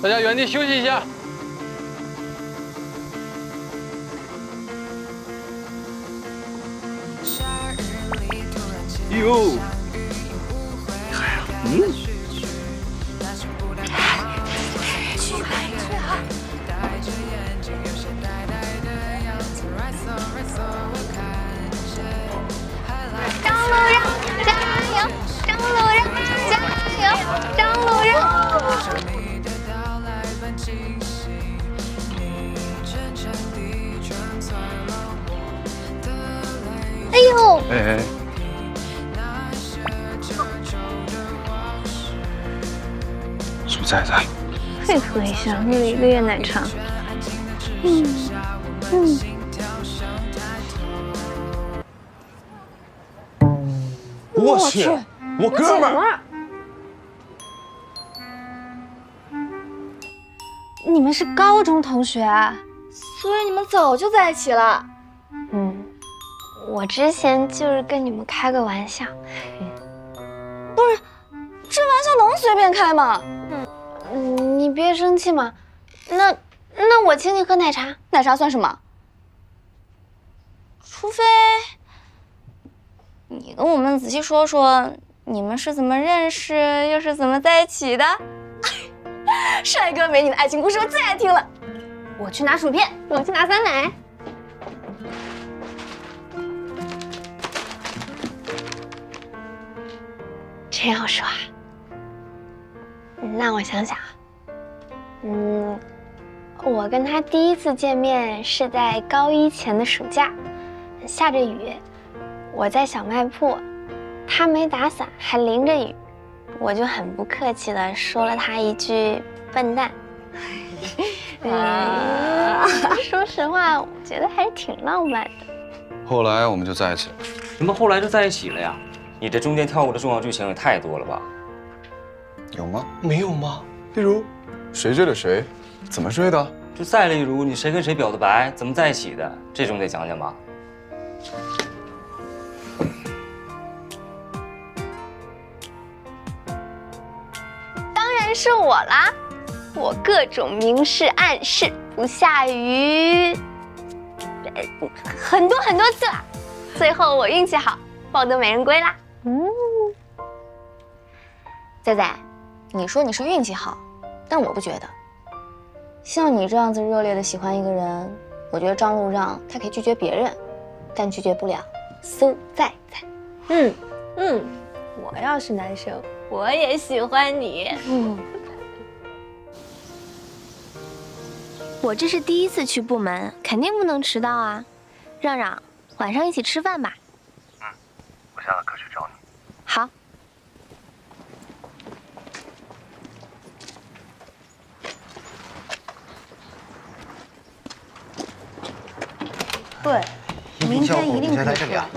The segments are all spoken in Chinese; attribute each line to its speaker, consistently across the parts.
Speaker 1: 大家原地休息一下。
Speaker 2: 哟，
Speaker 3: 去啊！张路人加油！张路人加油！张路人。哎呦！
Speaker 2: 哎，是不是在？
Speaker 3: 配合一下，喝了1个月奶茶。
Speaker 2: 我去，我哥们儿，
Speaker 3: 你们是高中同学啊？
Speaker 4: 所以你们早就在一起了。
Speaker 3: 我之前就是跟你们开个玩笑。
Speaker 4: 不是，这玩笑能随便开吗？
Speaker 3: 你别生气嘛。那我请你喝奶茶。
Speaker 4: 奶茶算什么？除非你跟我们仔细说说，你们是怎么认识，又是怎么在一起的？帅哥美女的爱情故事我最爱听了。我去拿薯片，
Speaker 3: 我去拿酸奶。这样说啊，那我想想啊，我跟他第一次见面是在高1前的暑假，下着雨，我在小卖铺，他没打伞，还淋着雨，我就很不客气的说了他一句笨蛋。说实话，我觉得还是挺浪漫的。
Speaker 2: 后来我们就在一起了。
Speaker 5: 你们后来就在一起了呀？你这中间跳过的重要剧情也太多了吧？
Speaker 2: 有吗？
Speaker 6: 没有吗？
Speaker 2: 例如，谁追的谁，怎么追的？
Speaker 5: 就再例如，你谁跟谁表的白，怎么在一起的，这种得讲讲吧。
Speaker 3: 当然是我啦，我各种明示暗示不下于很多次了，最后我运气好，抱得美人归啦。
Speaker 4: 仔仔，你说你是运气好，但我不觉得。像你这样子热烈的喜欢一个人，我觉得张路让他可以拒绝别人，但拒绝不了苏在在。
Speaker 3: 我要是男生，我也喜欢你。我这是第一次去部门，肯定不能迟到啊。让让，晚上一起吃饭吧。
Speaker 7: 我下了课去找你。
Speaker 3: 好。
Speaker 8: 对，明天一定可以
Speaker 7: 在这里啊。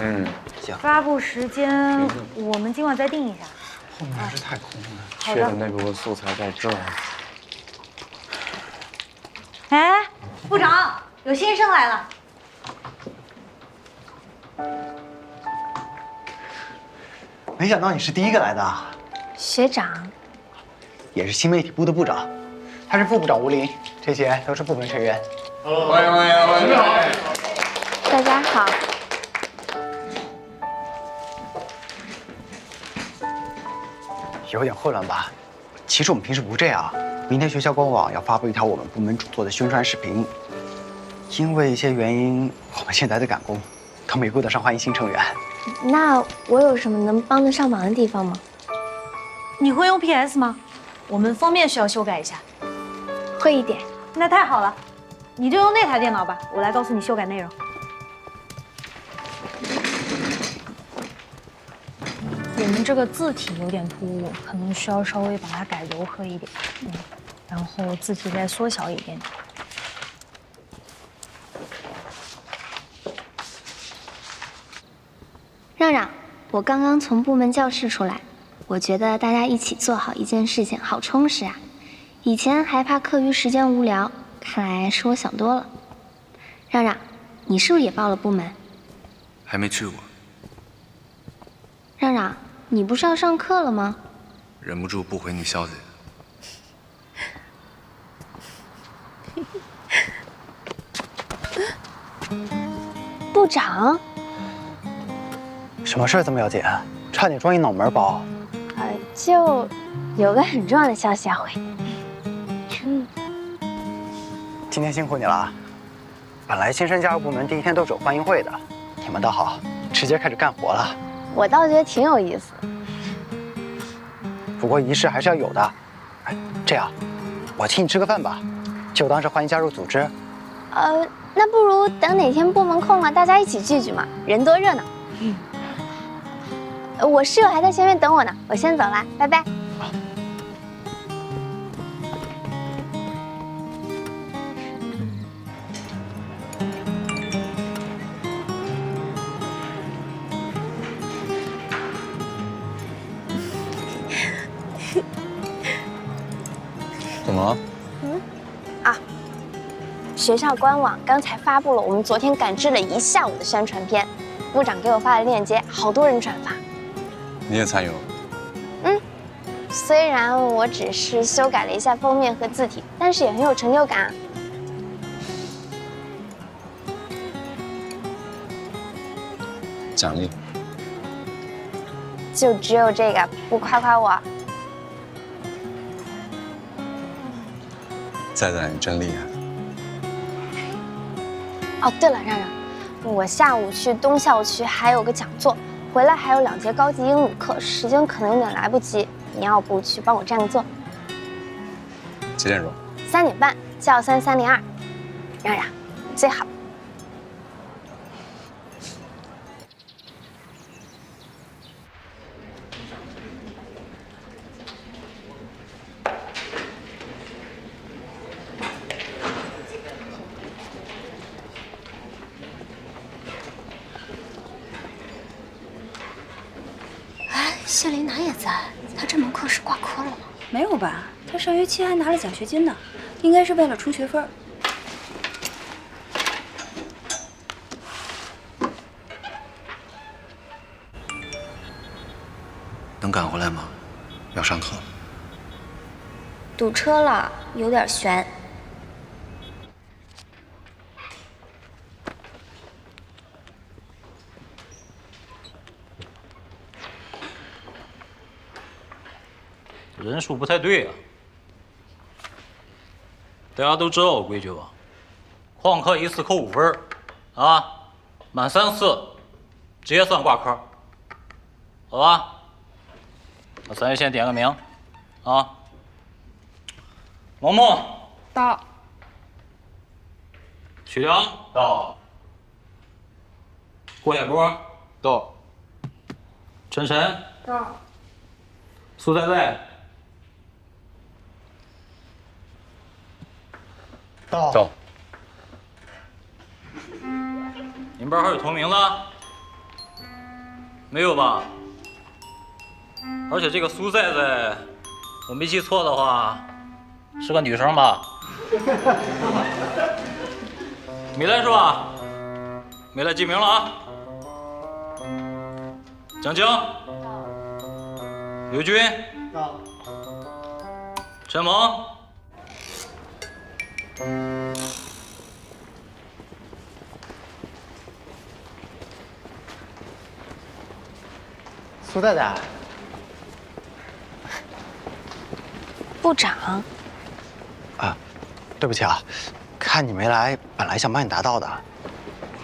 Speaker 7: 行。
Speaker 8: 发布时间我们今晚再定一下。
Speaker 2: 后面还是太空了。
Speaker 8: 缺的
Speaker 2: 那部素材在这儿。
Speaker 8: 哎，部长，有新生来了。
Speaker 7: 没想到你是第一个来的，
Speaker 8: 学长，
Speaker 7: 也是新媒体部的部长，他是副部长吴林，这些都是部门成员。
Speaker 2: 欢迎欢迎欢迎！
Speaker 3: 大家好。
Speaker 7: 有点混乱吧？其实我们平时不这样。明天学校官网要发布一条我们部门主做的宣传视频，因为一些原因，我们现在在赶工，都没顾得上欢迎新成员。
Speaker 3: 那我有什么能帮得上忙的地方吗？
Speaker 8: 你会用 PS 吗？我们封面需要修改一下。
Speaker 3: 会一点。
Speaker 8: 那太好了，你就用那台电脑吧，我来告诉你修改内容。我们这个字体有点突兀，可能需要稍微把它改柔和一点。然后字体再缩小一点点。
Speaker 3: 让让，我刚刚从部门教室出来，我觉得大家一起做好一件事情好充实啊。以前还怕课余时间无聊，看来是我想多了。让让，你是不是也报了部门？
Speaker 2: 还没去过，
Speaker 3: 让让，你不是要上课了吗？
Speaker 2: 忍不住不回你消息。
Speaker 3: 长，
Speaker 7: 什么事儿这么要紧？差点撞一脑门包。
Speaker 3: 就有个很重要的消息要回。
Speaker 7: 今天辛苦你了。本来新生加入部门第一天都是有欢迎会的，你们倒好，直接开始干活了。
Speaker 3: 我倒觉得挺有意思。
Speaker 7: 不过仪式还是要有的。哎，这样，我请你吃个饭吧，就当是欢迎加入组织。
Speaker 3: 那不如等哪天部门空了，大家一起聚聚嘛，人多热闹。我室友还在前面等我呢，我先走了，拜拜。
Speaker 2: 怎么了？
Speaker 3: 学校官网刚才发布了我们昨天赶制了一下午的宣传片，部长给我发了链接，好多人转发。
Speaker 2: 你也参与了？
Speaker 3: 虽然我只是修改了一下封面和字体，但是也很有成就感。
Speaker 2: 奖励？
Speaker 3: 就只有这个，不夸夸我？
Speaker 2: 仔仔，你真厉害。
Speaker 3: 哦，对了，让让，我下午去东校区还有个讲座，回来还有2节高级英语课，时间可能有点来不及。你要不去帮我占个座
Speaker 2: 几点钟
Speaker 3: ？3点半，教3 302。让让，最好。
Speaker 1: 谢琳娜也在，她这门课是挂科了吗？
Speaker 6: 没有吧？她上学期还拿了奖学金呢，应该是为了冲学分。
Speaker 7: 能赶回来吗？要上课了。
Speaker 1: 堵车了，有点悬。
Speaker 9: 人数不太对啊，大家都知道我规矩吧？旷课1次扣5分，啊，满3次直接算挂科，好吧？那咱就先点个名，啊，萌萌
Speaker 6: 到，
Speaker 9: 曲良到，郭海波
Speaker 2: 到，
Speaker 9: 晨晨
Speaker 6: 到，
Speaker 9: 苏在在。
Speaker 2: 到。
Speaker 9: 你们班还有同名的？没有吧？而且这个苏在在，我没记错的话，是个女生吧？没来是吧？没来记名了啊！蒋晶，刘军，陈萌。
Speaker 7: 苏太太，
Speaker 3: 部长。
Speaker 7: 对不起啊，看你没来，本来想帮你答到的，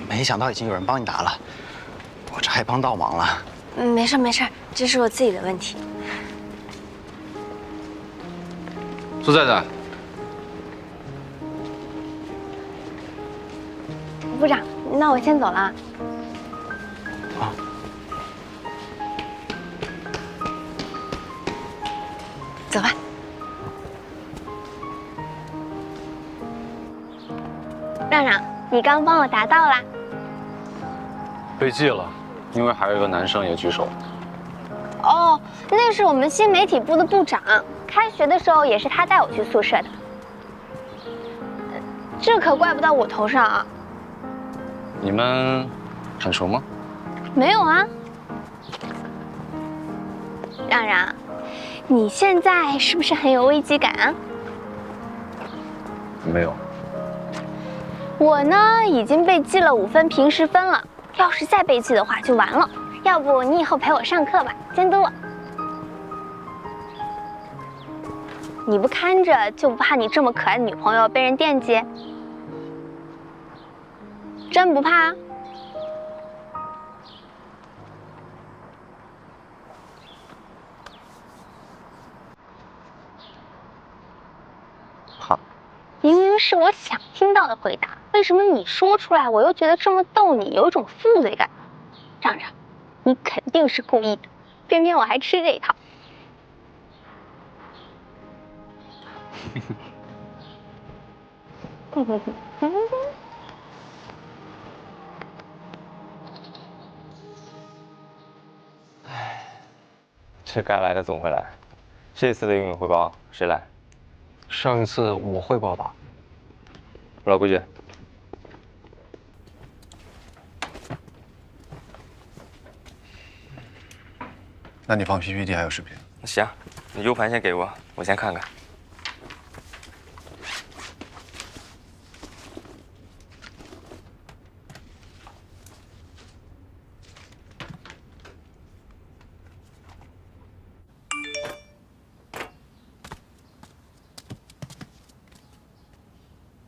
Speaker 7: 没想到已经有人帮你答了，我这还帮倒忙了。
Speaker 3: 没事没事，这是我自己的问题。
Speaker 2: 苏仔仔，
Speaker 3: 部长，那我先走了。
Speaker 7: 啊。
Speaker 3: 走吧。让让，你刚帮我答到啦。
Speaker 2: 被记了，因为还有一个男生也举手。
Speaker 3: 哦，那是我们新媒体部的部长，开学的时候也是他带我去宿舍的。这可怪不到我头上啊。
Speaker 2: 你们很熟吗？
Speaker 3: 没有啊。让让，你现在是不是很有危机感啊？
Speaker 2: 没有。
Speaker 3: 我呢，已经被记了5分平时分了，要是再背弃的话就完了。要不你以后陪我上课吧，监督我。你不看着就不怕你这么可爱的女朋友被人惦记？真不怕？
Speaker 7: 好。
Speaker 3: 明明是我想听到的回答，为什么你说出来我又觉得这么逗你，有一种负罪感？让让，你肯定是故意的，偏偏我还吃这一套。
Speaker 5: 这该来的总会来。这次的英语汇报谁来？
Speaker 2: 上一次我汇报吧。
Speaker 5: 老规矩。
Speaker 10: 那你放 PPT 还有视频？
Speaker 5: 行，你 U 盘先给我，我先看看。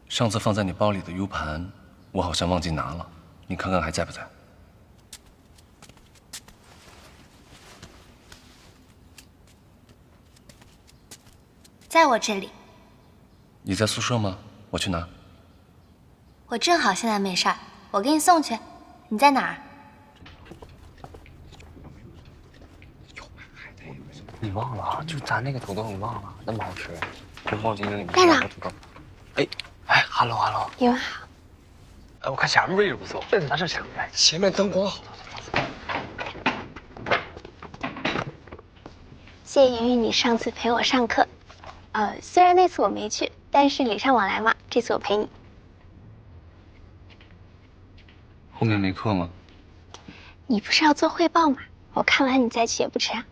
Speaker 10: 上次放在你包里的 U 盘，我好像忘记拿了，你看看还在不在？
Speaker 6: 在我这里。
Speaker 10: 你在宿舍吗？我去拿。
Speaker 6: 我正好现在没事儿，我给你送去。你在哪儿？
Speaker 5: 你忘了啊？就咱那个土豆，你忘了？那么好吃，宫保鸡丁里面
Speaker 3: 站长
Speaker 5: 土豆。哎 ，hello，
Speaker 3: 你们好。
Speaker 2: 哎，我看前面位置不错，咱这前面，前面灯光好。
Speaker 3: 谢谢云云，你上次陪我上课。虽然那次我没去，但是礼尚往来嘛，这次我陪你。
Speaker 10: 后面没课吗？
Speaker 3: 你不是要做汇报吗？我看完你再去也不迟啊。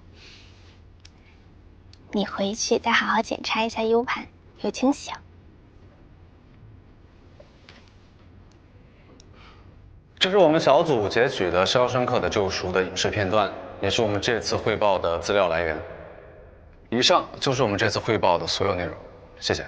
Speaker 3: 你回去再好好检查一下 U 盘，有惊喜哦。
Speaker 2: 这是我们小组截取的《肖申克的救赎》的影视片段，也是我们这次汇报的资料来源。以上就是我们这次汇报的所有内容，谢谢。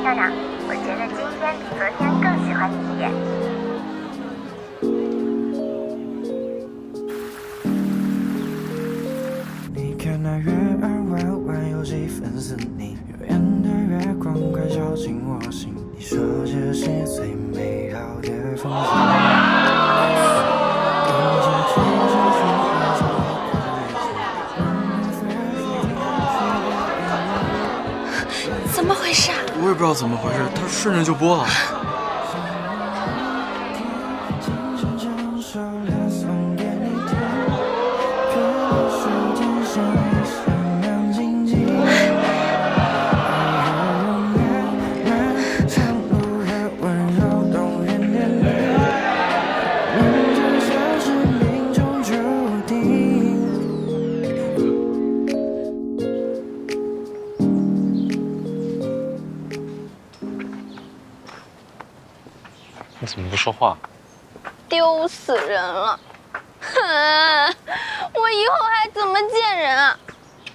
Speaker 3: 校长，我觉得今天比昨天更喜欢你一点。
Speaker 11: 你看那月儿弯弯，有几分似你，耀眼的月光快照进我心。你说这是最美好的风景。
Speaker 6: 怎么回事啊？
Speaker 11: 我也不知道怎么回事，它顺着就播了。
Speaker 2: 你怎么不说话？
Speaker 3: 丢死人了！哼，我以后还怎么见人啊？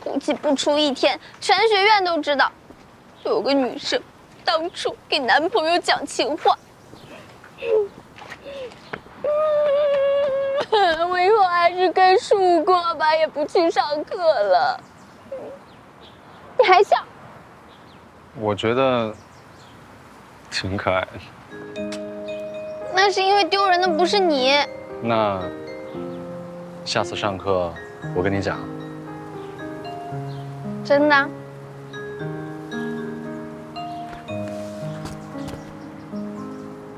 Speaker 3: 估计不出一天，全学院都知道，有个女生当初给男朋友讲情话。我以后还是跟树过吧，也不去上课了。你还笑？
Speaker 2: 我觉得挺可爱的。
Speaker 3: 那是因为丢人的不是你。
Speaker 2: 那下次上课我跟你讲。
Speaker 3: 真的？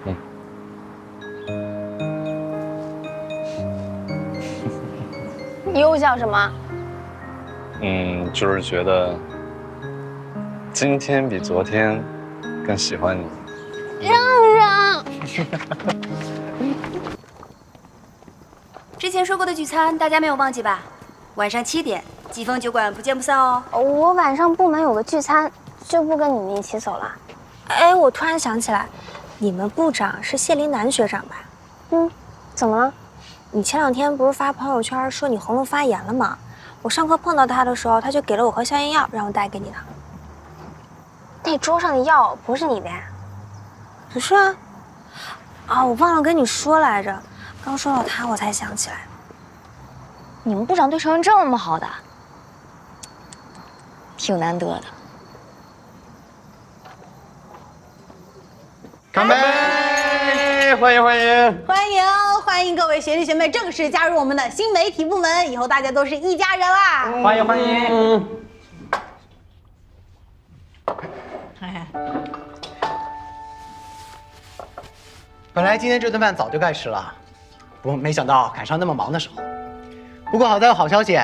Speaker 2: 嗯。
Speaker 3: 你又笑什么？
Speaker 2: 就是觉得今天比昨天更喜欢你。
Speaker 3: 让让。
Speaker 6: 之前说过的聚餐，大家没有忘记吧？晚上7点季风酒馆不见不散哦。
Speaker 3: 我晚上部门有个聚餐，就不跟你们一起走了。
Speaker 6: 哎，我突然想起来，你们部长是谢林南学长吧？
Speaker 3: 怎么了？
Speaker 6: 你前2天不是发朋友圈说你喉咙发炎了吗？我上课碰到他的时候，他就给了我盒消炎药，让我带给你的。
Speaker 3: 那桌上的药不是你的呀？
Speaker 6: 不是啊。啊，我忘了跟你说来着，刚说到他我才想起来。
Speaker 4: 你们部长对成员这么好的，挺难得的。
Speaker 7: 干杯！欢迎欢迎！
Speaker 12: 欢迎各位学弟学妹正式加入我们的新媒体部门，以后大家都是一家人啦！
Speaker 7: 欢迎欢迎！本来今天这顿饭早就该吃了，不过没想到赶上那么忙的时候。不过好在有好消息，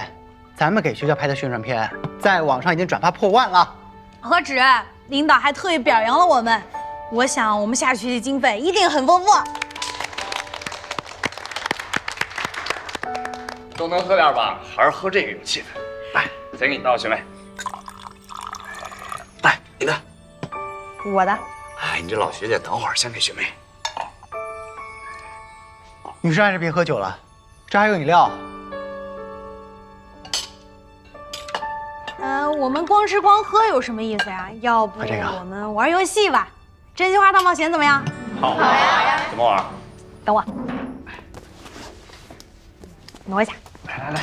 Speaker 7: 咱们给学校拍的宣传片在网上已经转发破万了。
Speaker 12: 何止，领导还特意表扬了我们。我想我们下学期经费一定很丰富。
Speaker 13: 都能喝点吧，还是喝这个有气氛。来，再给你倒，学妹。来，你的。
Speaker 12: 我的。
Speaker 13: 哎，你这老学姐，等会儿先给学妹。
Speaker 7: 女生还是别喝酒了，这还有饮料。
Speaker 12: 我们光吃光喝有什么意思呀？要不我们玩游戏吧？真心话大冒险怎么样？
Speaker 13: 好呀！怎么玩？
Speaker 12: 等我。挪一下。
Speaker 13: 来。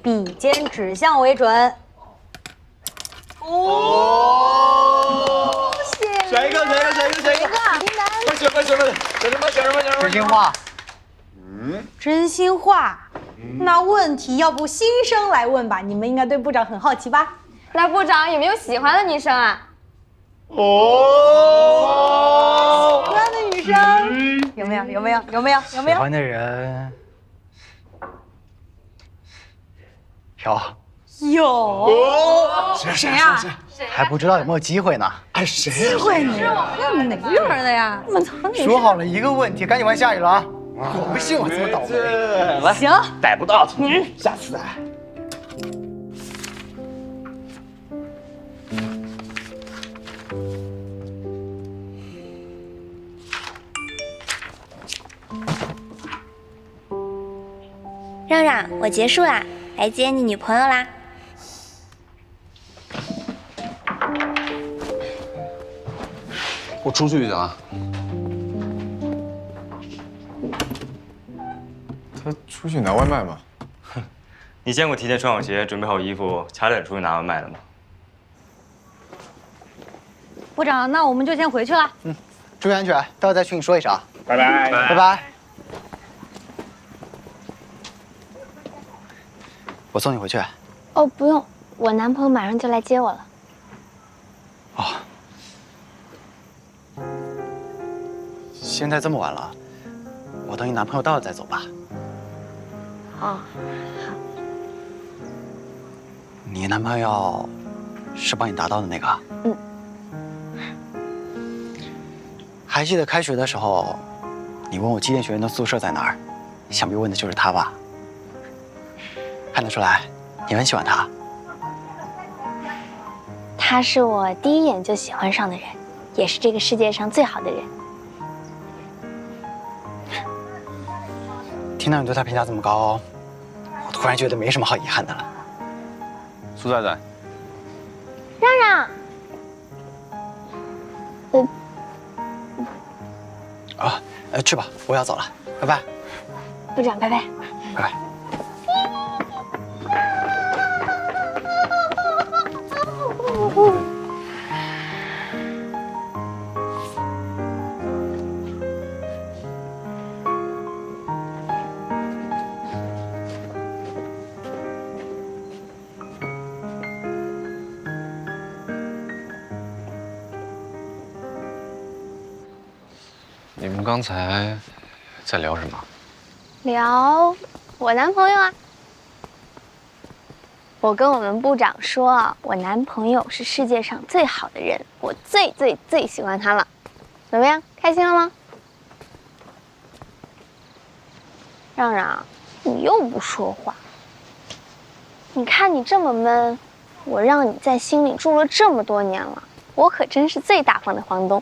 Speaker 12: 笔尖指向为准。
Speaker 13: 哦！选一个！快选！选什么？
Speaker 7: 真心话。
Speaker 12: 真心话。那问题要不新生来问吧？你们应该对部长很好奇吧？
Speaker 3: 那部长有没有喜欢的女生啊？
Speaker 12: 喜欢的女生有没有？
Speaker 7: 喜欢的人
Speaker 12: 有。谁呀？
Speaker 7: 还不知道有没有机会呢。
Speaker 13: 哎，谁呀？
Speaker 12: 机会呢？哪个院的呀？那么藏你。
Speaker 7: 说好了一个问题，赶紧玩下一轮啊！我不信我这么倒霉。
Speaker 13: 来，
Speaker 12: 行，
Speaker 13: 逮不到下次来。
Speaker 14: 让让，我结束啦，来接你女朋友啦。
Speaker 2: 我出去一下啊。
Speaker 15: 他出去拿外卖吗？
Speaker 5: 你见过提前穿好鞋、准备好衣服、卡点出去拿外卖的吗？
Speaker 12: 部长，那我们就先回去了。
Speaker 7: 注意安全，待会再去你说一声。
Speaker 13: 拜拜。
Speaker 7: 拜拜。我送你回去。
Speaker 3: 哦，不用，我男朋友马上就来接我了。
Speaker 7: 哦。现在这么晚了，我等你男朋友到了再走吧。
Speaker 3: 哦，好。
Speaker 7: 你男朋友是帮你达到的那个？还记得开学的时候，你问我机电学院的宿舍在哪儿，想必问的就是他吧？看得出来，你很喜欢他。
Speaker 3: 他是我第一眼就喜欢上的人，也是这个世界上最好的人。
Speaker 7: 听到你对他评价这么高，我突然觉得没什么好遗憾的了。
Speaker 2: 苏仔仔，
Speaker 3: 让让，
Speaker 7: 去吧，我要走了，拜拜。
Speaker 3: 部长，拜拜。
Speaker 7: 拜拜。
Speaker 2: 你们刚才在聊什么？
Speaker 3: 聊我男朋友啊。我跟我们部长说，我男朋友是世界上最好的人，我最喜欢他了。怎么样，开心了吗？让让，你又不说话。你看你这么闷，我让你在心里住了这么多年了，我可真是最大方的房东。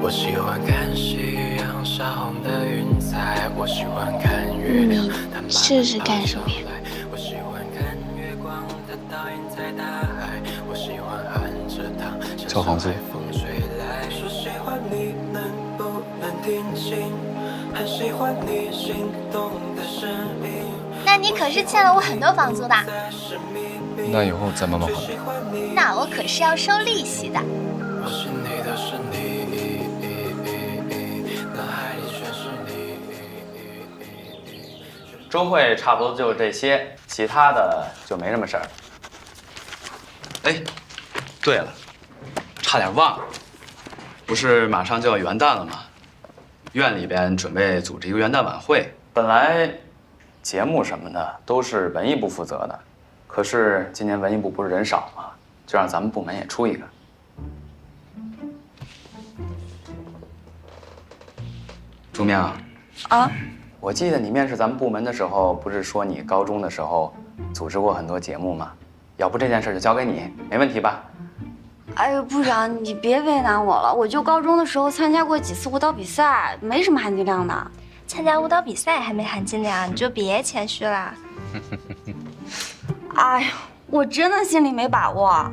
Speaker 11: 我喜欢看夕阳下红的云彩，我喜欢看月亮它慢慢
Speaker 3: 试试干什么呀？
Speaker 11: 我喜欢看月光它倒映在大海，我喜欢含着糖
Speaker 2: 交房租。
Speaker 11: 风吹来，说喜欢你能不能听清，很喜欢你心动的声音。
Speaker 14: 那你可是欠了我很多房租的。
Speaker 10: 那以后再慢慢还。
Speaker 14: 那我可是要收利息的。
Speaker 11: 我心里都是你，脑海里全是你。
Speaker 16: 周会差不多就这些，其他的就没什么事儿。
Speaker 2: 哎，对了，差点忘了，不是马上就要元旦了吗？院里边准备组织一个元旦晚会，
Speaker 16: 本来节目什么的都是文艺部负责的，可是今年文艺部不是人少吗？就让咱们部门也出一个。朱明
Speaker 6: 啊，
Speaker 16: 我记得你面试咱们部门的时候，不是说你高中的时候组织过很多节目吗？要不这件事就交给你，没问题吧？
Speaker 4: 哎呦，部长，你别为难我了，我就高中的时候参加过几次舞蹈比赛，没什么含金量的。
Speaker 14: 参加舞蹈比赛还没含金量，你就别谦虚了。
Speaker 4: 哎呦，我真的心里没把握。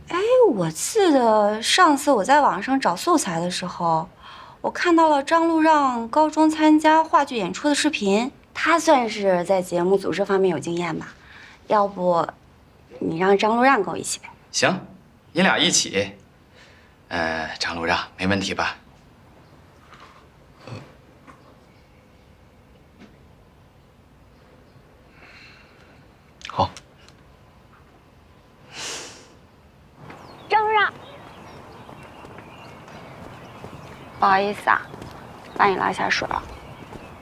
Speaker 4: 哎，我记得上次我在网上找素材的时候，我看到了张路让高中参加话剧演出的视频，他算是在节目组织方面有经验吧？要不，你让张路让跟我一起呗？
Speaker 16: 行，你俩一起。张路让没问题吧？
Speaker 2: 好。
Speaker 3: 张路让，
Speaker 4: 不好意思啊，把你拉下水了。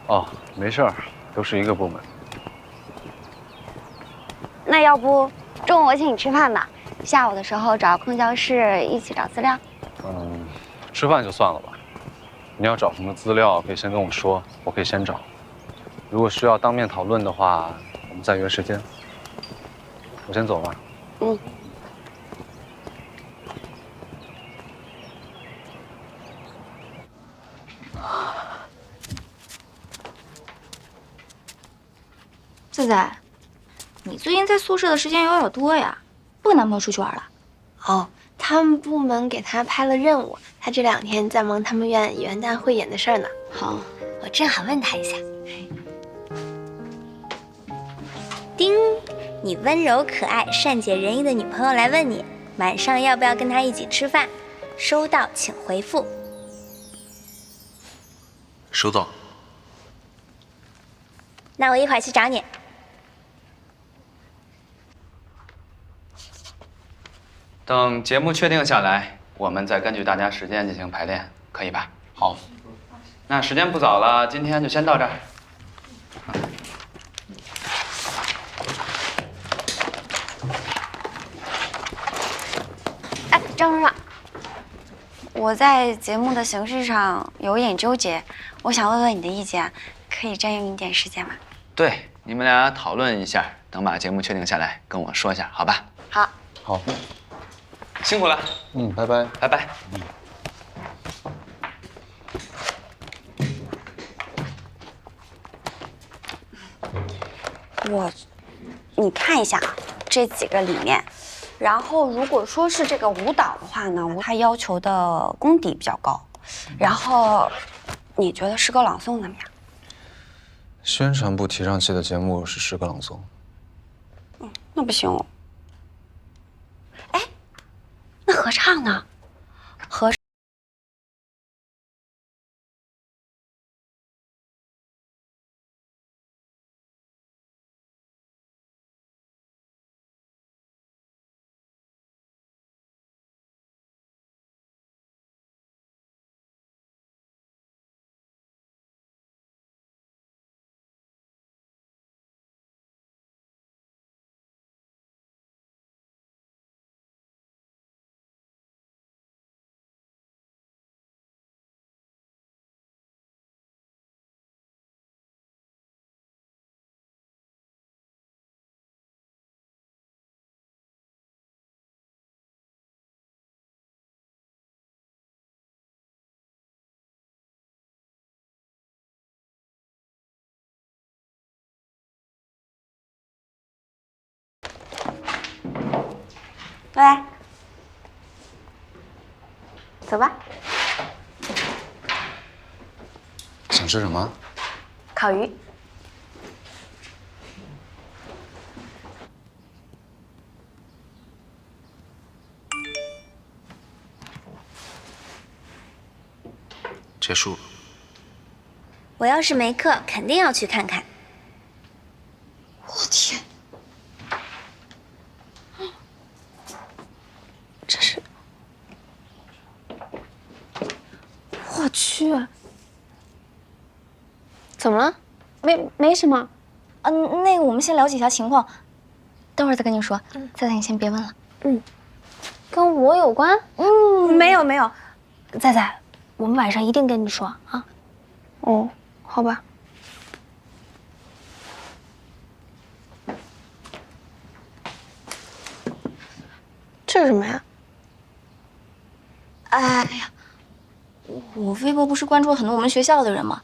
Speaker 2: 哦，没事儿，都是一个部门。
Speaker 3: 那要不中午我请你吃饭吧？下午的时候找空教室一起找资料。
Speaker 2: 吃饭就算了吧。你要找什么资料，可以先跟我说，我可以先找。如果需要当面讨论的话，我们再约时间。我先走了。
Speaker 3: 嗯。
Speaker 14: 仔仔，你最近在宿舍的时间有点多呀，不跟男朋友出去玩了？
Speaker 3: 哦，他们部门给他派了任务，他这2天在忙他们院元旦汇演的事儿呢。
Speaker 14: 好，
Speaker 3: 我正好问他一下。
Speaker 14: 叮，你温柔可爱、善解人意的女朋友来问你，晚上要不要跟她一起吃饭？收到请回复。
Speaker 10: 收到。
Speaker 14: 那我一会儿去找你。
Speaker 16: 等节目确定下来，我们再根据大家时间进行排练，可以吧？
Speaker 2: 好。
Speaker 16: 那时间不早了，今天就先到这儿。
Speaker 4: 哎，张路让，我在节目的形式上有点纠结，我想问问你的意见，可以占用你点时间吗？
Speaker 16: 对，你们俩讨论一下，等把节目确定下来，跟我说一下，好吧？
Speaker 4: 好。
Speaker 2: 好。
Speaker 16: 辛苦了。
Speaker 2: 拜拜。
Speaker 16: 拜拜。
Speaker 4: 你看一下这几个里面，然后如果说是这个舞蹈的话呢，它要求的功底比较高，然后你觉得诗歌朗诵怎么样？
Speaker 10: 宣传部提上期的节目是诗歌朗诵。
Speaker 4: 那不行哦。哎，那合唱呢？合唱。
Speaker 14: 来，走吧。
Speaker 2: 想吃什么？
Speaker 14: 烤鱼。
Speaker 2: 结束了。
Speaker 14: 我要是没课，肯定要去看看。
Speaker 3: 我天，这是，我去，怎么了？没什么。
Speaker 4: 那个我们先了解一下情况，等会儿再跟你说。菜菜，你先别问了。
Speaker 3: 跟我有关？
Speaker 6: 没有没有，
Speaker 3: 仔仔，我们晚上一定跟你说啊。哦，好吧。这是什么呀？
Speaker 4: 哎呀，我微博不是关注了很多我们学校的人吗？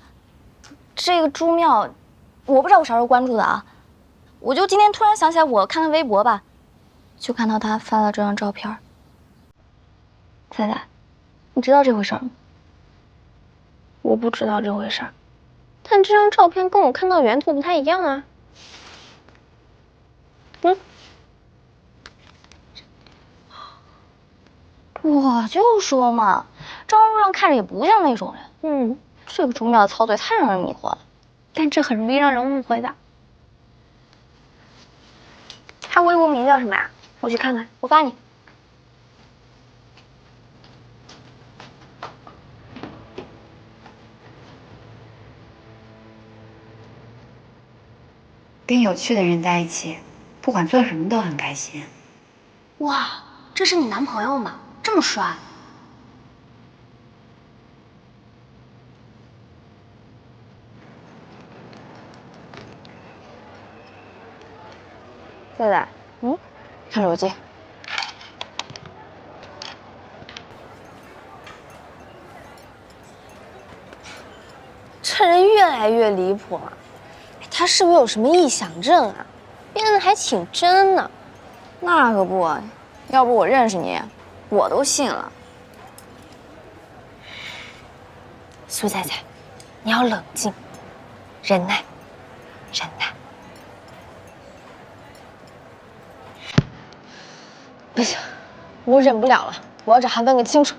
Speaker 4: 这个朱妙，我不知道我啥时候关注的啊。我就今天突然想起来，我看看微博吧，就看到他发了这张照片。彩彩，你知道这回事吗？
Speaker 3: 我不知道这回事儿，但这张照片跟我看到原图不太一样啊。
Speaker 4: 我就说嘛，张路上看着也不像那种人。这个朱妙的操作也太让人迷惑了。
Speaker 3: 但这很容易让人误会的。他微博名叫什么呀？我去看看，
Speaker 4: 我发你。
Speaker 17: 跟有趣的人在一起，不管做什么都很开心。
Speaker 3: 哇，这是你男朋友吗？这么帅？
Speaker 4: 菜菜，看手机。
Speaker 3: 这人越来越离谱了，他是不是有什么臆想症啊？变得还挺真呢。
Speaker 4: 那可不，要不我认识你，我都信了。
Speaker 3: 苏彩彩，你要冷静，忍耐，忍耐。不行，我忍不了了，我要找他问个清楚。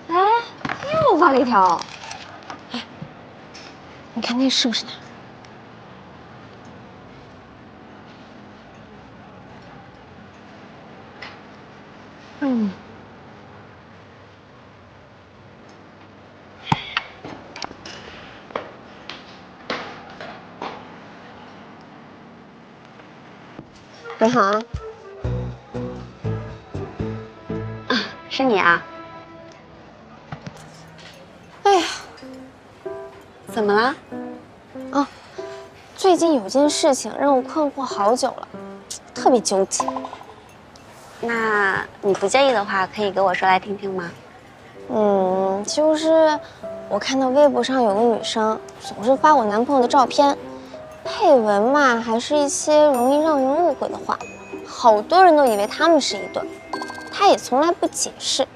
Speaker 4: 哎，又发了一条。
Speaker 3: 哎，你看那是不是他？
Speaker 17: 你好。是你啊？
Speaker 3: 哎呀，
Speaker 17: 怎么了？
Speaker 3: 啊，最近有件事情让我困惑好久了，特别纠结。
Speaker 17: 那你不介意的话，可以给我说来听听吗？
Speaker 3: 就是我看到微博上有个女生总是发我男朋友的照片，配文嘛还是一些容易让人误会的话，好多人都以为他们是一对，她也从来不解释。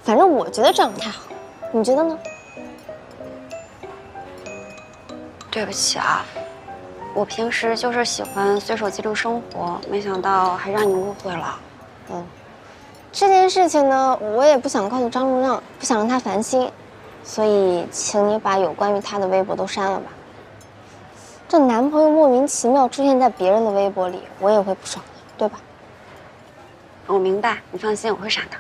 Speaker 3: 反正我觉得这样不太好，你觉得呢？
Speaker 17: 对不起啊，我平时就是喜欢随手记录生活，没想到还让你误会了。
Speaker 3: 这件事情呢，我也不想告诉张路让，不想让他烦心，所以请你把有关于他的微博都删了吧。这男朋友莫名其妙出现在别人的微博里，我也会不爽的，对吧？
Speaker 17: 我明白，你放心，我会删的。